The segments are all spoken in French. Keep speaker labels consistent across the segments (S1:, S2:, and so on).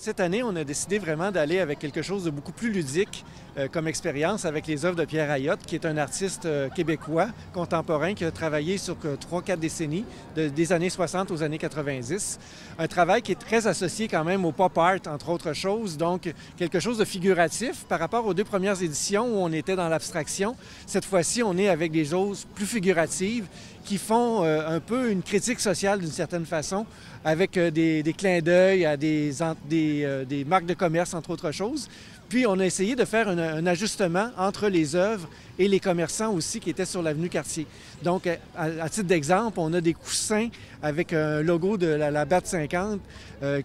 S1: Cette année, on a décidé vraiment d'aller avec quelque chose de beaucoup plus ludique comme expérience avec les œuvres de Pierre Ayotte, qui est un artiste québécois contemporain qui a travaillé sur 3-4 décennies, des années 60 aux années 90. Un travail qui est très associé quand même au pop art, entre autres choses, donc quelque chose de figuratif par rapport aux deux premières éditions où on était dans l'abstraction. Cette fois-ci, on est avec des choses plus figuratives qui font un peu une critique sociale d'une certaine façon, avec des clins d'œil à des marques de commerce, entre autres choses. Puis, on a essayé de faire un ajustement entre les œuvres et les commerçants aussi qui étaient sur l'avenue Cartier. Donc, à titre d'exemple, on a des coussins avec un logo de la BAT 50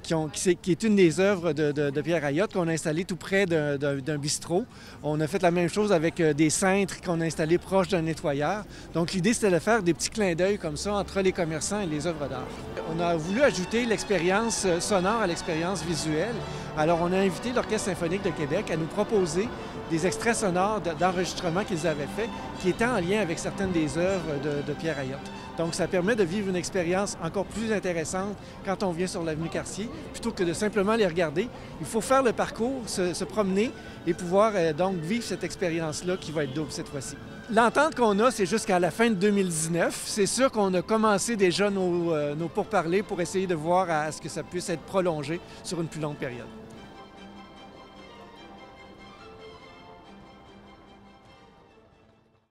S1: qui est une des œuvres de Pierre Ayotte qu'on a installé tout près d'un bistrot. On a fait la même chose avec des cintres qu'on a installés proche d'un nettoyeur. Donc, l'idée, c'était de faire des petits clins d'œil comme ça entre les commerçants et les œuvres d'art. On a voulu ajouter l'expérience sonore à l'expérience visuelle. Alors, on a invité l'Orchestre symphonique de Québec à nous proposer des extraits sonores d'enregistrements qu'ils avaient faits qui étaient en lien avec certaines des œuvres de Pierre Ayotte. Donc, ça permet de vivre une expérience encore plus intéressante quand on vient sur l'avenue Cartier, plutôt que de simplement les regarder. Il faut faire le parcours, se promener et pouvoir donc vivre cette expérience-là qui va être double cette fois-ci. L'entente qu'on a, c'est jusqu'à la fin de 2019. C'est sûr qu'on a commencé déjà nos pourparlers pour essayer de voir à ce que ça puisse être prolongé sur une plus longue période.